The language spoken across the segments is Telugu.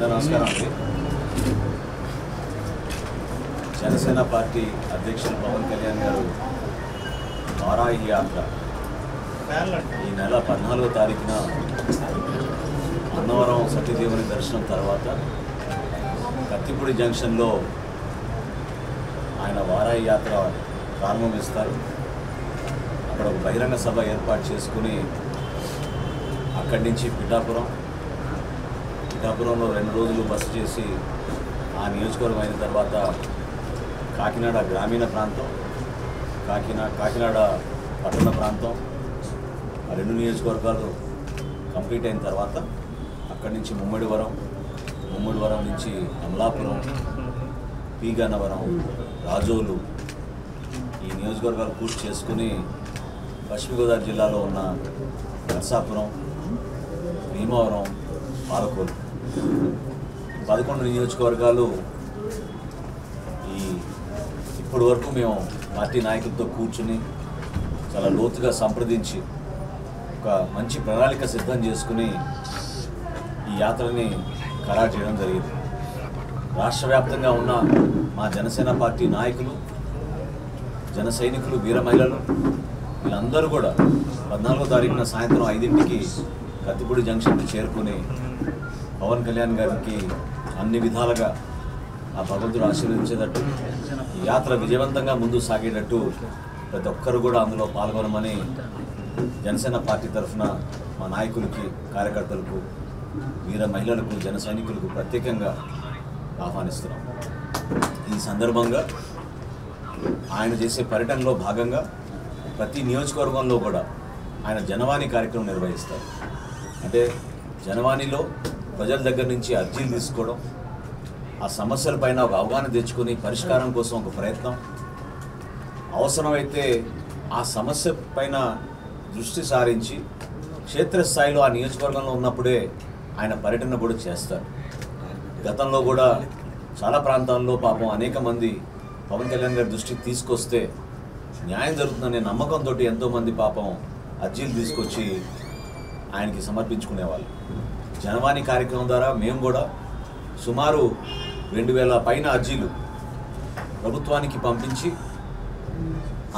నమస్కారం అండి. జనసేన పార్టీ అధ్యక్షులు పవన్ కళ్యాణ్ గారు వారాహి యాత్ర ఈ నెల 14వ తారీఖున అన్నవరం సత్యదేవుని దర్శనం తర్వాత కత్తిపూడి జంక్షన్లో ఆయన వారాహి యాత్ర ప్రారంభిస్తారు. అక్కడ ఒక బహిరంగ సభ ఏర్పాటు చేసుకుని అక్కడి నుంచి పిఠాపురంలో 2 రోజులు బస చేసి ఆ నియోజకవర్గం అయిన తర్వాత కాకినాడ గ్రామీణ ప్రాంతం, కాకినాడ పట్టణ ప్రాంతం, ఆ 2 నియోజకవర్గాలు కంప్లీట్ అయిన తర్వాత అక్కడి నుంచి ముమ్మడివరం నుంచి అమలాపురం, పి గన్నవరం, రాజోలు ఈ నియోజకవర్గాలు పూర్తి చేసుకుని పశ్చిమ గోదావరి జిల్లాలో ఉన్న నర్సాపురం, భీమవరం, పాలకోలు 11 నియోజకవర్గాలు ఇప్పటి వరకు మేము పార్టీ నాయకులతో కూర్చుని చాలా లోతుగా సంప్రదించి ఒక మంచి ప్రణాళిక సిద్ధం చేసుకుని ఈ యాత్రని ఖరారు చేయడం జరిగింది. రాష్ట్ర వ్యాప్తంగా ఉన్న మా జనసేన పార్టీ నాయకులు, జన సైనికులు, వీర మహిళలు వీళ్ళందరూ కూడా 14వ తారీఖున సాయంత్రం 5ంటికి కత్తిపూడి జంక్షన్కి చేరుకుని పవన్ కళ్యాణ్ గారికి అన్ని విధాలుగా ఆ భగవంతుడు ఆశీర్వదించేటట్టు ఈ యాత్ర విజయవంతంగా ముందు సాగేటట్టు ప్రతి ఒక్కరు కూడా అందులో పాల్గొనమని జనసేన పార్టీ తరఫున మా నాయకులకి, కార్యకర్తలకు, వీర మహిళలకు, జన సైనికులకు ప్రత్యేకంగా ఆహ్వానిస్తున్నాం. ఈ సందర్భంగా ఆయన చేసే పర్యటనలో భాగంగా ప్రతి నియోజకవర్గంలో కూడా ఆయన జనవాణి కార్యక్రమం నిర్వహిస్తారు. అంటే జనవాణిలో ప్రజల దగ్గర నుంచి అర్జీలు తీసుకోవడం, ఆ సమస్యలపైన ఒక అవగాహన తెచ్చుకొని పరిష్కారం కోసం ఒక ప్రయత్నం, అవసరమైతే ఆ సమస్య పైన దృష్టి సారించి క్షేత్రస్థాయిలో ఆ నియోజకవర్గంలో ఉన్నప్పుడే ఆయన పర్యటన కూడా చేస్తారు. గతంలో కూడా చాలా ప్రాంతాల్లో పాపం అనేక మంది పవన్ కళ్యాణ్ గారి దృష్టికి తీసుకొస్తే న్యాయం జరుగుతుందనే నమ్మకంతో ఎంతోమంది పాపం అర్జీలు తీసుకొచ్చి ఆయనకి సమర్పించుకునేవాళ్ళు. జనవాణి కార్యక్రమం ద్వారా మేము కూడా సుమారు 2000 పైన అర్జీలు ప్రభుత్వానికి పంపించి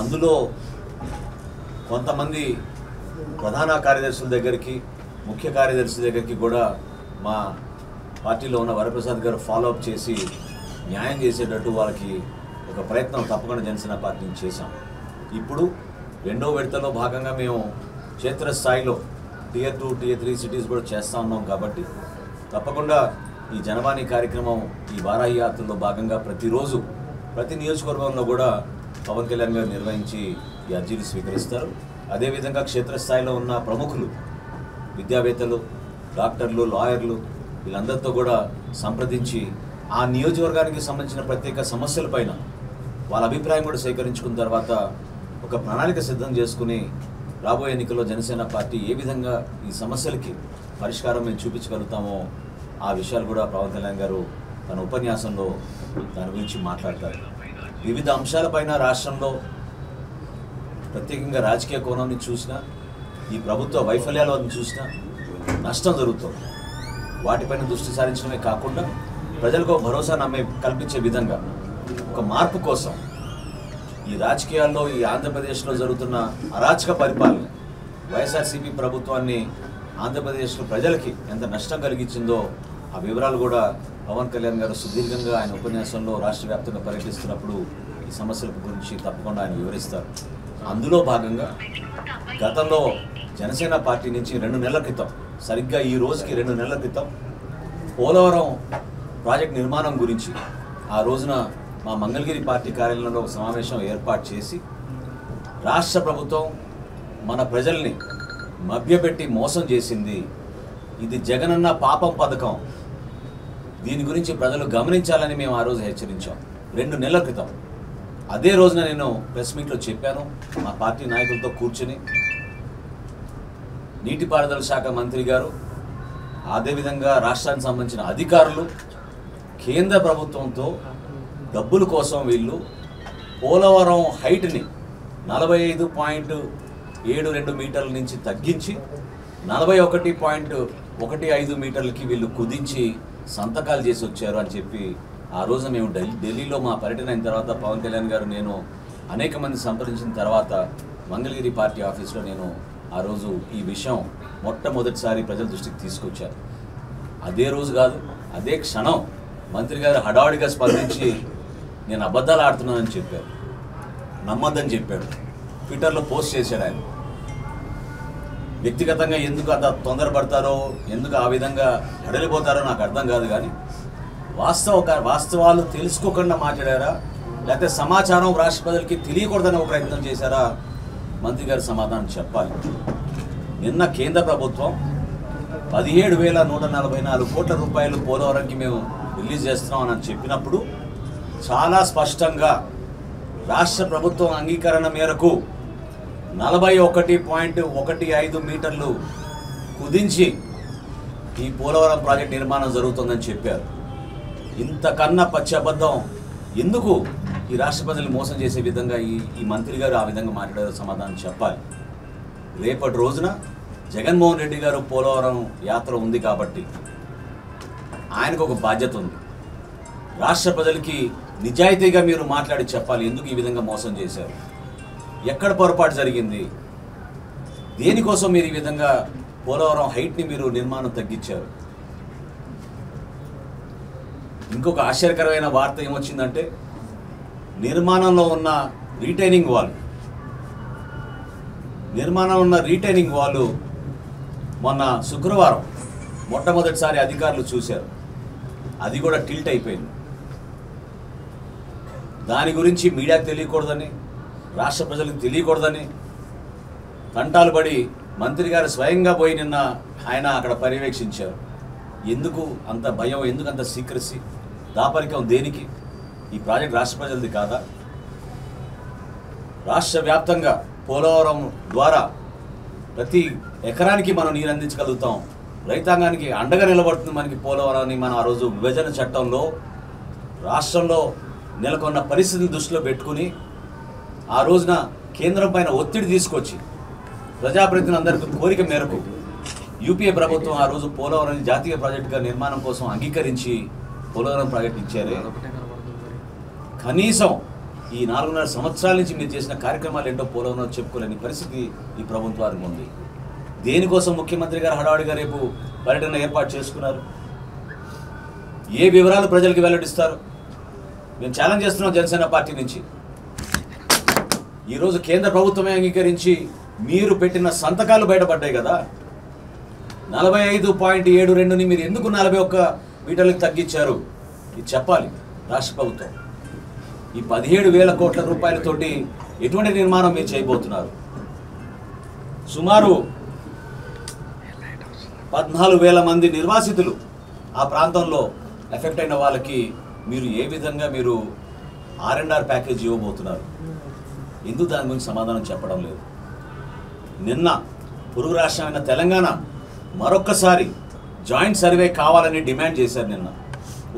అందులో కొంతమంది ప్రధాన కార్యదర్శుల దగ్గరికి, ముఖ్య కార్యదర్శి దగ్గరికి కూడా మా పార్టీలో ఉన్న వరప్రసాద్ గారు ఫాలోఅప్ చేసి న్యాయం చేసేటట్టు వాళ్ళకి ఒక ప్రయత్నం తప్పకుండా జనసేన పార్టీ నుంచి చేశాం. ఇప్పుడు 2వ విడతలో భాగంగా మేము క్షేత్రస్థాయిలో Tier 2, Tier 3 సిటీస్ కూడా చేస్తూ ఉన్నాం. కాబట్టి తప్పకుండా ఈ జనవాణి కార్యక్రమం, ఈ వారాహి యాత్రలో భాగంగా ప్రతిరోజు ప్రతి నియోజకవర్గంలో కూడా పవన్ కళ్యాణ్ గారు నిర్వహించి ఈ అర్జీలు స్వీకరిస్తారు. అదేవిధంగా క్షేత్రస్థాయిలో ఉన్న ప్రముఖులు, విద్యావేత్తలు, డాక్టర్లు, లాయర్లు వీళ్ళందరితో కూడా సంప్రదించి ఆ నియోజకవర్గానికి సంబంధించిన ప్రత్యేక సమస్యలపైన వాళ్ళ అభిప్రాయం కూడా సేకరించుకున్న తర్వాత ఒక ప్రణాళిక సిద్ధం చేసుకుని రాబోయే ఎన్నికల్లో జనసేన పార్టీ ఏ విధంగా ఈ సమస్యలకి పరిష్కారం మేము చూపించగలుగుతామో ఆ విషయాలు కూడా పవన్ కళ్యాణ్ గారు తన ఉపన్యాసంలో దాని గురించి మాట్లాడతారు. వివిధ అంశాలపైన రాష్ట్రంలో ప్రత్యేకంగా రాజకీయ కోణాన్ని చూసినా, ఈ ప్రభుత్వ వైఫల్యాలను చూసినా నష్టం జరుగుతుంది. వాటిపైన దృష్టి సారించడమే కాకుండా ప్రజలకు భరోసా కల్పించే విధంగా ఒక మార్పు కోసం ఈ రాజకీయాల్లో, ఈ ఆంధ్రప్రదేశ్లో జరుగుతున్న అరాచక పరిపాలన, వైఎస్ఆర్సీపీ ప్రభుత్వాన్ని ఆంధ్రప్రదేశ్లో ప్రజలకి ఎంత నష్టం కలిగించిందో ఆ వివరాలు కూడా పవన్ కళ్యాణ్ గారు సుదీర్ఘంగా ఆయన ఉపన్యాసంలో రాష్ట్ర వ్యాప్తంగా పర్యటిస్తున్నప్పుడు ఈ సమస్యల గురించి తప్పకుండా ఆయన వివరిస్తారు. అందులో భాగంగా గతంలో జనసేన పార్టీ నుంచి 2 నెలల క్రితం, సరిగ్గా ఈ రోజుకి 2 నెలల క్రితం పోలవరం ప్రాజెక్ట్ నిర్మాణం గురించి ఆ రోజున మా మంగళగిరి పార్టీ కార్యాలయంలో ఒక సమావేశం ఏర్పాటు చేసి రాష్ట్ర ప్రభుత్వం మన ప్రజల్ని మభ్యపెట్టి మోసం చేసింది, ఇది జగనన్న పాపం పథకం, దీని గురించి ప్రజలు గమనించాలని మేము ఆ రోజు హెచ్చరించాం 2 నెలల క్రితం. అదే రోజున నేను ప్రెస్ మీట్లో చెప్పాను. మా పార్టీ నాయకులతో కూర్చుని నీటిపారుదల శాఖ మంత్రి గారు, అదేవిధంగా రాష్ట్రానికి సంబంధించిన అధికారులు కేంద్ర ప్రభుత్వంతో డబ్బుల కోసం వీళ్ళు పోలవరం హైట్ని 45.72 మీటర్ల నుంచి తగ్గించి 41.15 మీటర్లకి వీళ్ళు కుదించి సంతకాలు చేసి వచ్చారు అని చెప్పి ఆ రోజు మేము ఢిల్లీలో మా పర్యటన అయిన తర్వాత పవన్ కళ్యాణ్ గారు నేను అనేక మంది సంప్రదించిన తర్వాత మంగళగిరి పార్టీ ఆఫీస్లో నేను ఆ రోజు ఈ విషయం మొట్టమొదటిసారి ప్రజల దృష్టికి తీసుకొచ్చారు. అదే రోజు కాదు, అదే క్షణం మంత్రి గారు హడావుడిగా స్పందించి నేను అబద్ధాలు ఆడుతున్నానని చెప్పారు, నమ్మద్దని చెప్పాడు. ట్విట్టర్లో పోస్ట్ చేశాడు. ఆయన వ్యక్తిగతంగా ఎందుకు అంత తొందరపడతారో, ఎందుకు ఆ విధంగా హడలిపోతారో నాకు అర్థం కాదు. కానీ వాస్తవాలు తెలుసుకోకుండా మాట్లాడారా, లేకపోతే సమాచారం రాష్ట్ర ప్రజలకి తెలియకూడదని ఒక ప్రయత్నం చేశారా? మంత్రి గారు సమాధానం చెప్పాలి. నిన్న కేంద్ర ప్రభుత్వం 17,144 కోట్ల రూపాయలు పోలవరంకి మేము రిలీజ్ చేస్తున్నామని చెప్పినప్పుడు చాలా స్పష్టంగా రాష్ట్ర ప్రభుత్వం అంగీకరణ మేరకు 41.15 మీటర్లు కుదించి ఈ పోలవరం ప్రాజెక్ట్ నిర్మాణం జరుగుతుందని చెప్పారు. ఇంతకన్నా పచ్చి అబద్ధం ఎందుకు ఈ రాష్ట్ర ప్రజల్ని మోసం చేసే విధంగా ఈ మంత్రి గారు ఆ విధంగా మాట్లాడారో సమాధానం చెప్పాలి. రేపటి రోజున జగన్మోహన్ రెడ్డి గారు పోలవరం యాత్ర ఉంది కాబట్టి ఆయనకు ఒక బాధ్యత ఉంది. రాష్ట్ర ప్రజలకి నిజాయితీగా మీరు మాట్లాడి చెప్పాలి ఎందుకు ఈ విధంగా మోసం చేశారు, ఎక్కడ పొరపాటు జరిగింది, దేనికోసం మీరు ఈ విధంగా పోలవరం హైట్ని మీరు నిర్మాణం తగ్గించారు. ఇంకొక ఆశ్చర్యకరమైన వార్త ఏమొచ్చిందంటే నిర్మాణంలో ఉన్న రీటైనింగ్ వాల్ మొన్న శుక్రవారం మొట్టమొదటిసారి అధికారులు చూశారు. అది కూడా టిల్ట్ అయిపోయింది. దాని గురించి మీడియాకు తెలియకూడదని, రాష్ట్ర ప్రజలకు తెలియకూడదని తంటాలు పడి మంత్రి గారు స్వయంగా పోయి నిన్న ఆయన అక్కడ పర్యవేక్షించారు. ఎందుకు అంత భయం, ఎందుకు అంత సీక్రసీ, దాపరికం దేనికి? ఈ ప్రాజెక్ట్ రాష్ట్ర ప్రజలది కాదా? రాష్ట్ర వ్యాప్తంగా పోలవరం ద్వారా ప్రతి ఎకరానికి మనం నీరు అందించగలుగుతాం. రైతాంగానికి అండగా నిలబడుతుంది మనకి పోలవరాన్ని. మనం ఆ రోజు విభజన చట్టంలో రాష్ట్రంలో నెలకొన్న పరిస్థితులు దృష్టిలో పెట్టుకుని ఆ రోజున కేంద్రం పైన ఒత్తిడి తీసుకొచ్చి ప్రజాప్రతినిధులందరికీ కోరిక మేరకు యూపీఏ ప్రభుత్వం ఆ రోజు పోలవరాన్ని జాతీయ ప్రాజెక్టుగా నిర్మాణం కోసం అంగీకరించి పోలవరం ప్రాజెక్టు ఇచ్చారే. కనీసం ఈ 4.5 సంవత్సరాల నుంచి మీరు చేసిన కార్యక్రమాలు ఏంటో పోలవరం చెప్పుకోలేని పరిస్థితి ఈ ప్రభుత్వానికి ఉంది. దేనికోసం ముఖ్యమంత్రి గారు హడావుడిగా రేపు పర్యటన ఏర్పాటు చేసుకున్నారు? ఏ వివరాలు ప్రజలకు వెల్లడిస్తారు? మేము ఛాలెంజ్ చేస్తున్నాం జనసేన పార్టీ నుంచి. ఈరోజు కేంద్ర ప్రభుత్వమే అంగీకరించి మీరు పెట్టిన సంతకాలు బయటపడ్డాయి కదా. 45.72ని మీరు ఎందుకు 41 మీటర్లకు తగ్గించారు? ఇది చెప్పాలి రాష్ట్ర ప్రభుత్వం. ఈ 17,000 కోట్ల రూపాయలతోటి ఎటువంటి నిర్మాణం మీరు చేయబోతున్నారు? సుమారు 14,000 మంది నిర్వాసితులు ఆ ప్రాంతంలో ఎఫెక్ట్ అయిన వాళ్ళకి మీరు ఏ విధంగా మీరు R&R ప్యాకేజ్ ఇవ్వబోతున్నారు? ఎందుకు దాని గురించి సమాధానం చెప్పడం లేదు? నిన్న పొరుగు రాష్ట్రమైన తెలంగాణ మరొక్కసారి జాయింట్ సర్వే కావాలని డిమాండ్ చేశారు. నిన్న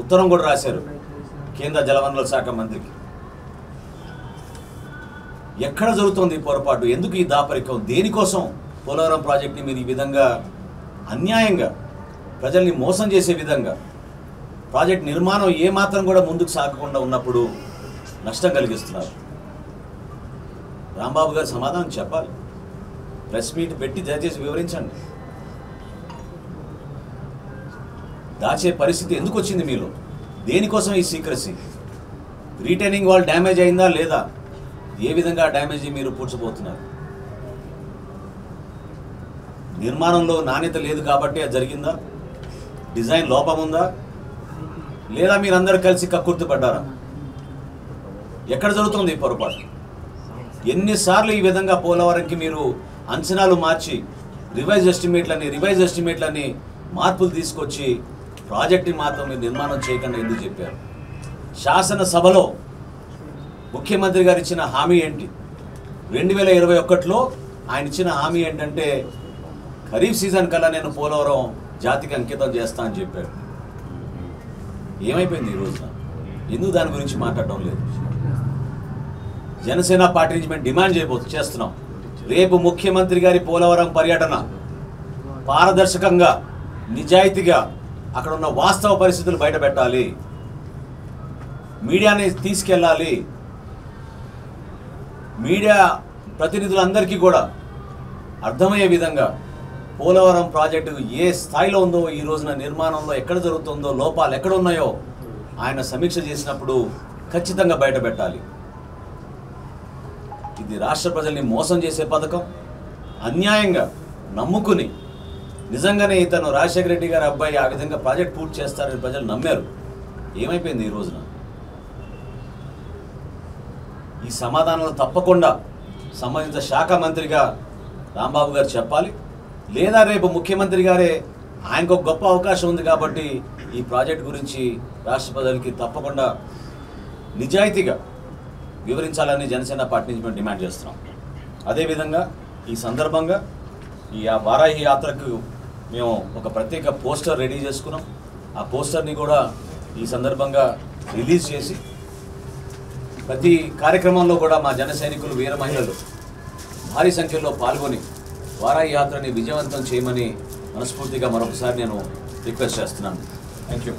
ఉత్తరం కూడా రాశారు కేంద్ర జలవనరుల శాఖ మంత్రికి. ఎక్కడ జరుగుతోంది ఈ పొరపాటు? ఎందుకు ఈ దాపరికం? దేనికోసం పోలవరం ప్రాజెక్ట్ని మీరు ఈ విధంగా అన్యాయంగా ప్రజల్ని మోసం చేసే విధంగా ప్రాజెక్ట్ నిర్మాణం ఏమాత్రం కూడా ముందుకు సాగకుండా ఉన్నప్పుడు నష్టం కలిగిస్తున్నారు? రాంబాబు గారు సమాధానం చెప్పాలి. ప్రెస్ మీట్ పెట్టి దయచేసి వివరించండి. దాచే పరిస్థితి ఎందుకు వచ్చింది మీలో? దేనికోసం ఈ సీక్రసీ? రీటైనింగ్ వాల్ డ్యామేజ్ అయిందా లేదా? ఏ విధంగా డ్యామేజ్ మీరు పూడ్చబోతున్నారు? నిర్మాణంలో నాణ్యత లేదు కాబట్టి అది జరిగిందా? డిజైన్ లోపం ఉందా? లేదా మీరందరూ కలిసి కక్కుర్తిపడ్డారా? ఎక్కడ జరుగుతుంది ఈ పొరపాటు? ఎన్నిసార్లు ఈ విధంగా పోలవరంకి మీరు అంచనాలు మార్చి రివైజ్ ఎస్టిమేట్లని మార్పులు తీసుకొచ్చి ప్రాజెక్టుని మాత్రం మీరు నిర్మాణం చేయకుండా ఎందుకు చెప్పారు? శాసనసభలో ముఖ్యమంత్రి గారు ఇచ్చిన హామీ ఏంటి? 2021లో ఆయన ఇచ్చిన హామీ ఏంటంటే ఖరీఫ్ సీజన్ కల్లా నేను పోలవరం జాతికి అంకితం చేస్తా అని చెప్పాడు. ఏమైపోయింది ఈ రోజున? ఎందుకు దాని గురించి మాట్లాడటం లేదు? జనసేన పార్టీ నుంచి మేము డిమాండ్ చేస్తున్నాం. రేపు ముఖ్యమంత్రి గారి పోలవరం పర్యటన పారదర్శకంగా, నిజాయితీగా అక్కడ ఉన్న వాస్తవ పరిస్థితులు బయట పెట్టాలి, మీడియాని తీసుకెళ్ళాలి, మీడియా ప్రతినిధులందరికీ కూడా అర్థమయ్యే విధంగా పోలవరం ప్రాజెక్టు ఏ స్థాయిలో ఉందో, ఈ రోజున నిర్మాణంలో ఎక్కడ జరుగుతుందో, లోపాలు ఎక్కడ ఉన్నాయో ఆయన సమీక్ష చేసినప్పుడు ఖచ్చితంగా బయట పెట్టాలి. ఇది రాష్ట్ర ప్రజల్ని మోసం చేసే పథకం. అన్యాయంగా నమ్ముకుని నిజంగానే ఇతను రాజశేఖర రెడ్డి గారి అబ్బాయి ఆ విధంగా ప్రాజెక్ట్ పూర్తి చేస్తారని ప్రజలు నమ్మారు. ఏమైపోయింది ఈ రోజున? ఈ సమాధానాలు తప్పకుండా సంబంధిత శాఖ మంత్రిగా రాంబాబు గారు చెప్పాలి, లేదా రేపు ముఖ్యమంత్రి గారే ఆయనకు ఒక గొప్ప అవకాశం ఉంది కాబట్టి ఈ ప్రాజెక్ట్ గురించి రాష్ట్ర ప్రజలకి తప్పకుండా నిజాయితీగా వివరించాలని జనసేన పార్టీ నుంచి మేము డిమాండ్ చేస్తున్నాం. అదేవిధంగా ఈ సందర్భంగా ఈ వారాహి యాత్రకు మేము ఒక ప్రత్యేక పోస్టర్ రెడీ చేసుకున్నాం. ఆ పోస్టర్ని కూడా ఈ సందర్భంగా రిలీజ్ చేసి ప్రతి కార్యక్రమంలో కూడా మా జన సైనికులు, వీర మహిళలు భారీ సంఖ్యలో పాల్గొని వారాహి యాత్రని విజయవంతం చేయమని మనస్ఫూర్తిగా మరొకసారి నేను రిక్వెస్ట్ చేస్తున్నాను. Thank you.